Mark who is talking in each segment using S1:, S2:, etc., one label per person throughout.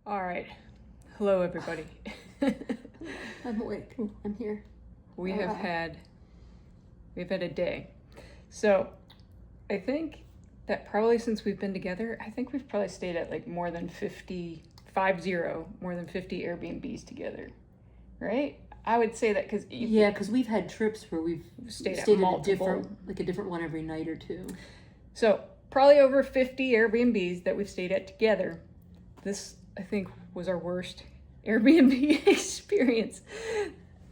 S1: All right. Hello, everybody.
S2: I'm awake. I'm here.
S1: We've had a day. So I think that probably since we've been together, I think we've probably stayed at like more than 50 Airbnbs together, right? I would say that
S2: because we've had trips where we've
S1: stayed at
S2: at
S1: multiple.
S2: a different one every night or two.
S1: So probably over 50 Airbnbs that we've stayed at together. This, I think, was our worst Airbnb experience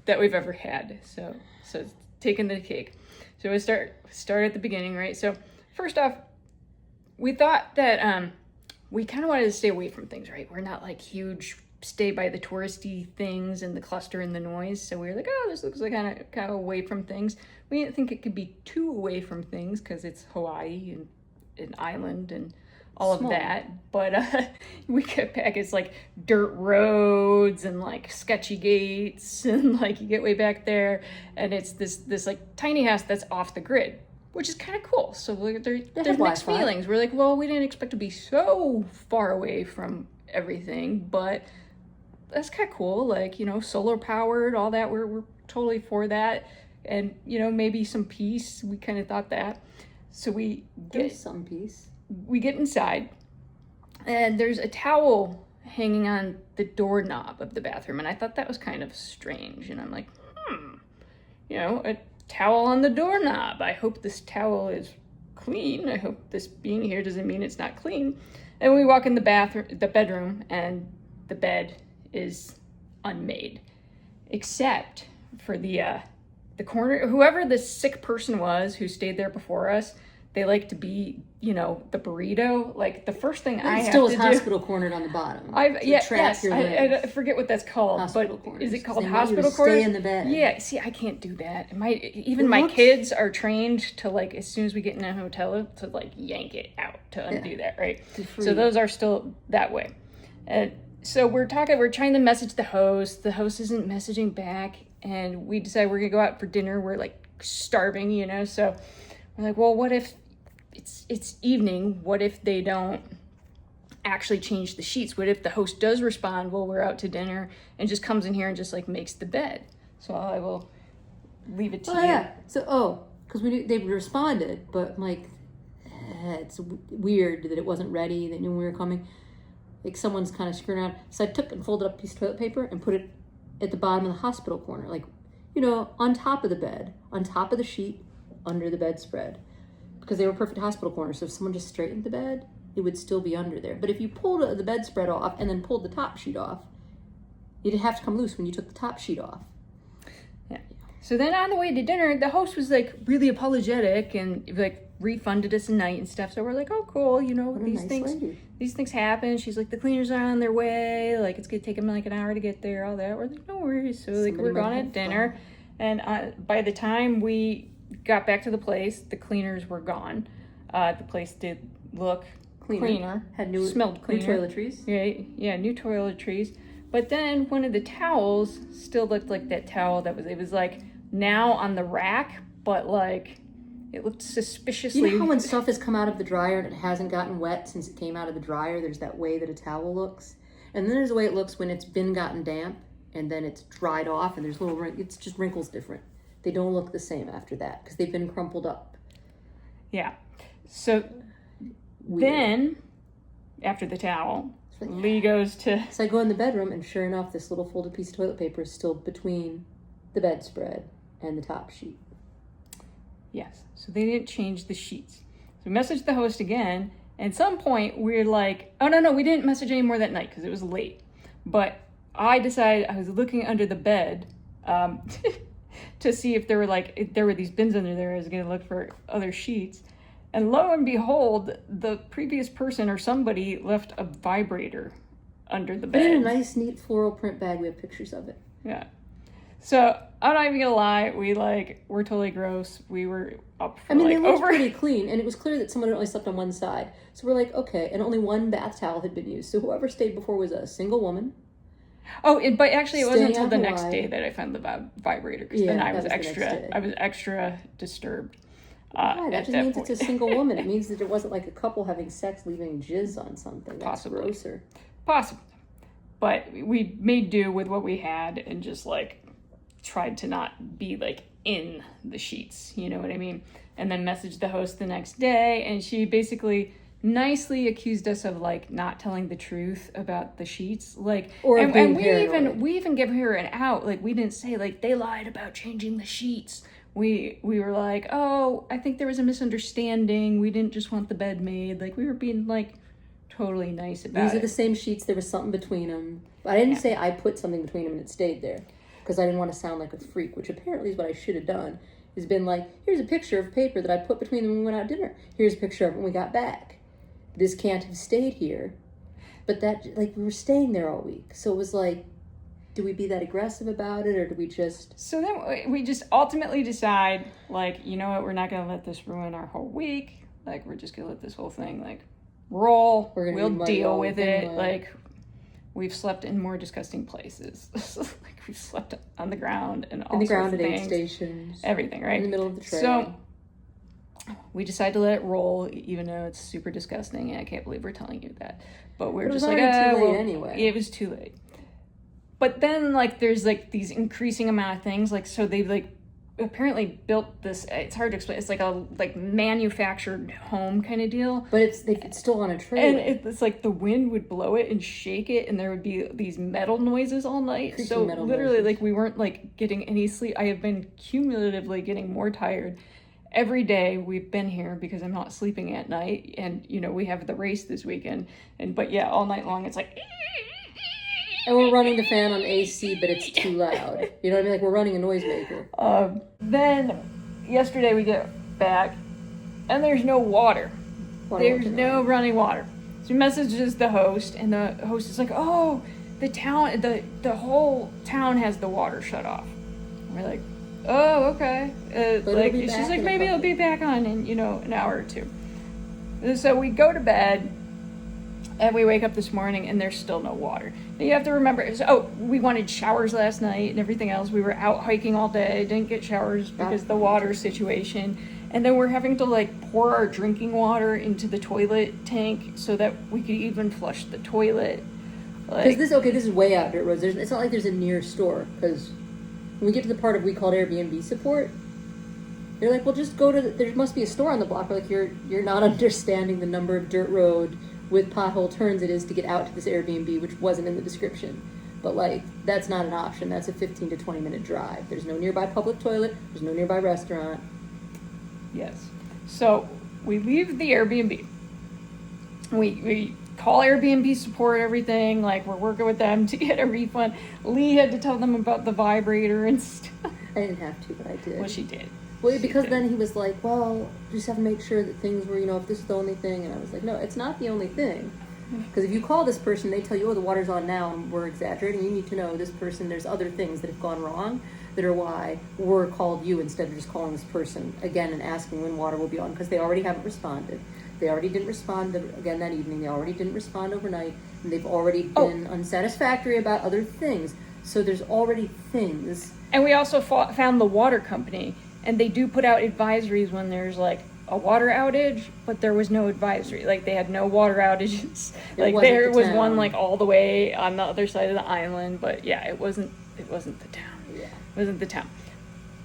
S1: that we've ever had. So it's taking the cake. So we start at the beginning, right? So first off, we thought that we kind of wanted to stay away from things, right? We're not like huge stay by the touristy things and the cluster and the noise. So we were like, oh, this looks like kind of away from things. We didn't think it could be too away from things because it's Hawaii and an island and all
S2: Small.
S1: of that. But we get back, it's like dirt roads and like sketchy gates and like you get way back there and it's this like tiny house that's off the grid, which is kind of cool. So there's mixed feelings. We're like, well, we didn't expect to be so far away from everything, but that's kind of cool. Like, you know, solar powered, all that. We're totally for that. And, you know, maybe some peace. We kind of thought that. So
S2: There's some peace.
S1: We get inside and there's a towel hanging on the doorknob of the bathroom. And I thought that was kind of strange. And I'm like, you know, a towel on the doorknob. I hope this towel is clean. I hope this being here doesn't mean it's not clean. And we walk in the bedroom, and the bed is unmade, except for the corner. Whoever the sick person was who stayed there before us, they like to be, you know, the burrito. Like the first thing I have to do.
S2: It still was hospital cornered on the bottom.
S1: I forget what that's called,
S2: hospital
S1: but
S2: corners.
S1: Is it called
S2: They
S1: hospital
S2: want you to
S1: corners?
S2: Stay in the bed.
S1: Yeah. See, I can't do that. My kids are trained to like as soon as we get in a hotel to like yank it out to undo that, right? So those are still that way. So we're trying to message the host. The host isn't messaging back, and we decide we're gonna go out for dinner. We're like starving, you know. So we're like, well, what if it's evening? What if they don't actually change the sheets? What if the host does respond while we're out to dinner and just comes in here and just like makes the bed? So I will leave it to you.
S2: Yeah. So because they responded, but I'm like, it's weird that it wasn't ready. They knew we were coming. Like someone's kind of screwing around. So I took and folded up a piece of toilet paper and put it at the bottom of the hospital corner, like, you know, on top of the bed, on top of the sheet, under the bedspread. Because they were perfect hospital corners. So if someone just straightened the bed, it would still be under there. But if you pulled the bedspread off and then pulled the top sheet off, you'd have to come loose when you took the top sheet off.
S1: Yeah. So then on the way to dinner, the host was like really apologetic and like refunded us a night and stuff. So we're like, oh, cool. You know, these things happen. She's like, the cleaners are on their way. Like it's gonna take them like an hour to get there. All that. We're like, no worries. So like we're going at dinner, and by the time we got back to the place, the cleaners were gone. The place did look cleaner. Smelled cleaner.
S2: New toiletries.
S1: Yeah, new toiletries. But then one of the towels still looked like that towel it was like now on the rack, but like it looked suspiciously.
S2: You know how when stuff has come out of the dryer and it hasn't gotten wet since it came out of the dryer, there's that way that a towel looks? And then there's the way it looks when it's been gotten damp and then it's dried off and there's it's just wrinkles different. They don't look the same after that because they've been crumpled up.
S1: Yeah. So then, after the towel, Lee goes to...
S2: So I go in the bedroom and sure enough, this little folded piece of toilet paper is still between the bedspread and the top sheet.
S1: Yes. So they didn't change the sheets. So we messaged the host again. And at some point, we're like... Oh, no, we didn't message anymore that night because it was late. But I decided I was looking under the bed... to see if there were these bins under there. I was going to look for other sheets. And lo and behold, the previous person or somebody left a vibrator under the bed.
S2: But in a nice, neat floral print bag. We have pictures of it.
S1: Yeah. So, I'm not even going to lie. We're totally gross. We were up for
S2: they looked pretty clean. And it was clear that someone had only slept on one side. So we're like, okay. And only one bath towel had been used. So whoever stayed before was a single woman.
S1: Oh, but actually it wasn't until the next day that I found the vibrator, because then I was extra disturbed.
S2: That just means it's a single woman. It means that it wasn't like a couple having sex leaving jizz on something. That's grosser.
S1: Possibly. but we made do with what we had and just like tried to not be like in the sheets, you know what I mean? And then messaged the host the next day, and she basically nicely accused us of like not telling the truth about the sheets, like,
S2: Or
S1: and
S2: being
S1: we
S2: paranoid.
S1: even gave her an out. Like, we didn't say like they lied about changing the sheets. We were like, oh, I think there was a misunderstanding. We didn't just want the bed made. Like, we were being like totally nice about it.
S2: These are the same sheets. There was something between them. I didn't say I put something between them and it stayed there, because I didn't want to sound like a freak, which apparently is what I should have done. Has been like, here's a picture of paper that I put between them when we went out to dinner. Here's a picture of it when we got back. This can't have stayed here. But that, like, we were staying there all week. So it was like, do we be that aggressive about it, or do we just...
S1: So then we just ultimately decide, like, you know what, we're not going to let this ruin our whole week. Like, we're just going to let this whole thing, like, roll. We'll deal with it. Like, we've slept in more disgusting places. Like, we've slept on the ground and all
S2: in the
S1: sorts
S2: ground
S1: of
S2: at aid
S1: things.
S2: stations.
S1: Everything, right?
S2: In the middle of the trail.
S1: So we decided to let it roll, even though it's super disgusting, and I can't believe we're telling you that. But we're just like,
S2: too late anyway.
S1: It was too late. But then, like, there's like these increasing amount of things. Like, so they've like apparently built this. It's hard to explain. It's like a manufactured home kind of deal.
S2: But it's still on a trailer.
S1: And it's like the wind would blow it and shake it, and there would be these metal noises all night.
S2: Creaky
S1: so
S2: metal
S1: literally,
S2: noises.
S1: like, we weren't like getting any sleep. I have been cumulatively getting more tired every day we've been here because I'm not sleeping at night, and you know we have the race this weekend, but yeah, all night long it's like.
S2: And we're running the fan on AC, but it's too loud. You know what I mean? Like, we're running a noisemaker.
S1: Then yesterday we get back, and there's no water. There's no running water. So he messages the host, and the host is like, "Oh, the town, the whole town has the water shut off." And we're like, "Oh, okay." Like, she's like, "Maybe it'll be back on in an hour or two." And so we go to bed. And we wake up this morning and there's still no water. Now you have to remember, we wanted showers last night and everything else. We were out hiking all day, didn't get showers because of the water situation. And then we're having to like pour our drinking water into the toilet tank so that we could even flush the toilet.
S2: Because this is way out dirt roads. It's not like there's a near store. Because when we get to the part of we called Airbnb support, they're like, well, just go to, there must be a store on the block. We're like, you're not understanding the number of dirt road with pothole turns it is to get out to this Airbnb, which wasn't in the description. But like, that's not an option. That's a 15 to 20 minute drive. There's no nearby public toilet. There's no nearby restaurant.
S1: Yes. So we leave the Airbnb. We call Airbnb support, everything. Like, we're working with them to get a refund. Lee had to tell them about the vibrator and stuff.
S2: I didn't have to, but I did.
S1: Well, she did.
S2: Well, because then he was like, well, just have to make sure that things were, if this is the only thing. And I was like, no, it's not the only thing. Because if you call this person, they tell you, the water's on now, and we're exaggerating. You need to know this person, there's other things that have gone wrong that are why we're called you instead of just calling this person again and asking when water will be on, because they already haven't responded. They already didn't respond again that evening. They already didn't respond overnight. And they've already been unsatisfactory about other things. So there's already things.
S1: And we also found the water company. And they do put out advisories when there's like a water outage, but there was no advisory. Like, they had no water outages. Like, there was one like all the way on the other side of the island, but yeah, it wasn't the town.
S2: Yeah.
S1: It wasn't the town.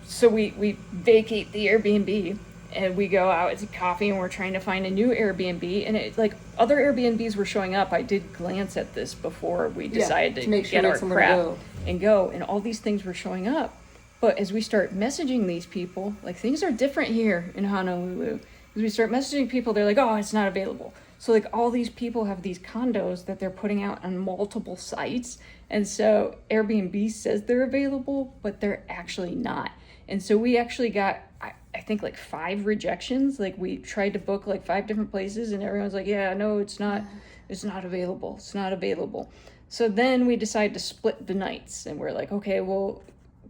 S1: So we vacate the Airbnb and we go out to coffee, and we're trying to find a new Airbnb, and it's like other Airbnbs were showing up. I did glance at this before we decided to
S2: make sure
S1: get our crap and go, and all these things were showing up. But as we start messaging these people, like, things are different here in Honolulu. As we start messaging people, they're like, oh, it's not available. So, like, all these people have these condos that they're putting out on multiple sites. And so Airbnb says they're available, but they're actually not. And so we actually got, I think, like 5 rejections. Like, we tried to book like 5 different places, and everyone's like, yeah, no, it's not available. It's not available. So then we decided to split the nights, and we're like, okay, well,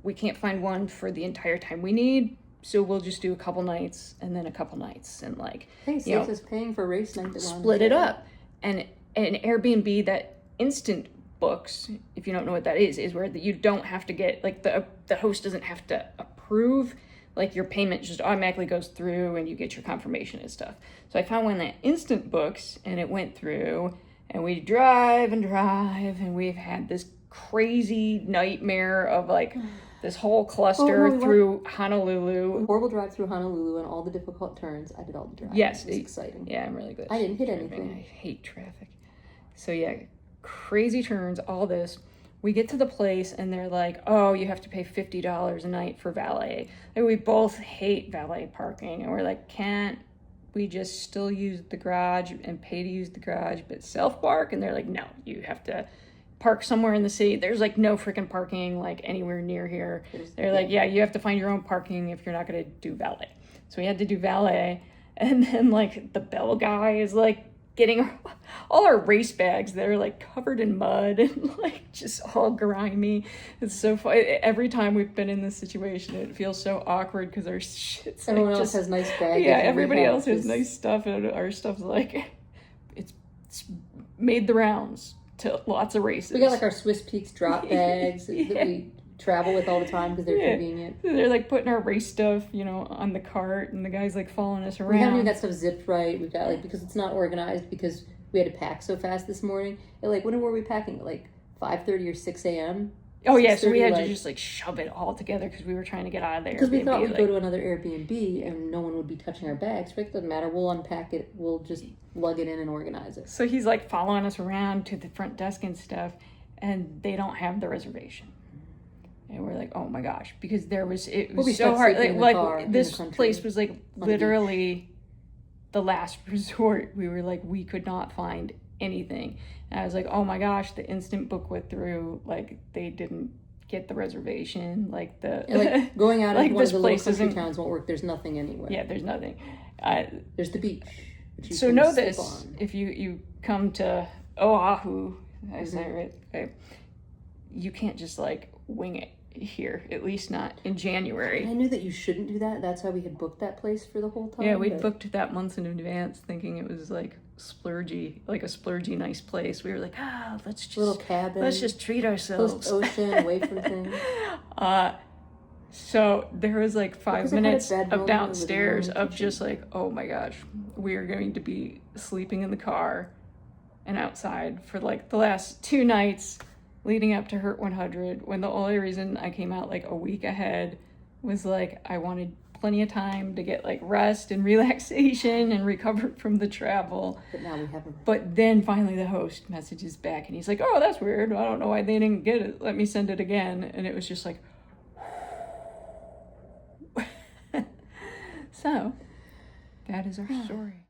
S1: we can't find one for the entire time we need, so we'll just do a couple nights and then a couple nights, and like,
S2: hey, saves us paying for race night.
S1: Split it up. And an Airbnb that instant books, if you don't know what that is where you don't have to get, like, the host doesn't have to approve, like, your payment just automatically goes through and you get your confirmation and stuff. So I found one that instant books, and it went through, And we drive and drive, and we've had this crazy nightmare of like this whole cluster through Honolulu.
S2: 4-wheel drive through Honolulu and all the difficult turns. I did all the driving.
S1: Yes.
S2: It was exciting.
S1: Yeah, I'm really good.
S2: I didn't hit anything.
S1: I hate traffic. So yeah, crazy turns, all this. We get to the place and they're like, oh, you have to pay $50 a night for valet. And we both hate valet parking. And we're like, can't we just still use the garage and pay to use the garage, but self-park? And they're like, no, you have to park somewhere in the city. There's like no freaking parking like anywhere near here. They're like, yeah, you have to find your own parking if you're not going to do valet. So we had to do valet. And then like the bell guy is like getting all our race bags that are like covered in mud and like just all grimy. It's so fun. Every time we've been in this situation, it feels so awkward because our shit's like
S2: everyone else has nice bags.
S1: Yeah, everybody else has nice stuff, and our stuff's like it's made the rounds to lots of races.
S2: We got like our Swiss Peaks drop bags that we travel with all the time because they're convenient.
S1: They're like putting our race stuff, on the cart, and the guy's like following us around.
S2: We haven't even got stuff zipped right. We've got like, because it's not organized, because we had to pack so fast this morning. And like, when were we packing? Like 5:30 or 6 a.m.?
S1: Oh yeah, so we had to just like shove it all together because we were trying to get out of there.
S2: Because we thought we'd go to another Airbnb and no one would be touching our bags. It doesn't matter. We'll unpack it. We'll just lug it in and organize it.
S1: So he's like following us around to the front desk and stuff, and they don't have the reservation. And we're like, oh my gosh, because it was so hard. Like this place was like literally the last resort. We were like, we could not find anything. And I was like, oh my gosh, the instant book went through. Like they didn't get the reservation. Like
S2: going out
S1: like
S2: into one of the little country
S1: isn't
S2: towns won't work. There's nothing anywhere.
S1: Yeah, there's nothing.
S2: There's the beach.
S1: So know this: if you come to Oahu, I say it right, you can't just like wing it here, at least not in January.
S2: I knew that you shouldn't do that. That's how we had booked that place for the whole time.
S1: Yeah, we booked that months in advance, thinking it was like splurgy, like a splurgy nice place. We were like, let's just
S2: little cabin.
S1: Let's just treat ourselves.
S2: Close to ocean, away from things.
S1: So there was like 5 minutes of downstairs of just like, oh my gosh, we are going to be sleeping in the car and outside for like the last 2 nights leading up to Hurt 100, when the only reason I came out like a week ahead was like I wanted plenty of time to get like rest and relaxation and recover from the travel.
S2: But now we haven't.
S1: But then finally the host messages back and he's like, oh, that's weird. I don't know why they didn't get it. Let me send it again. And it was just like, so that is our story.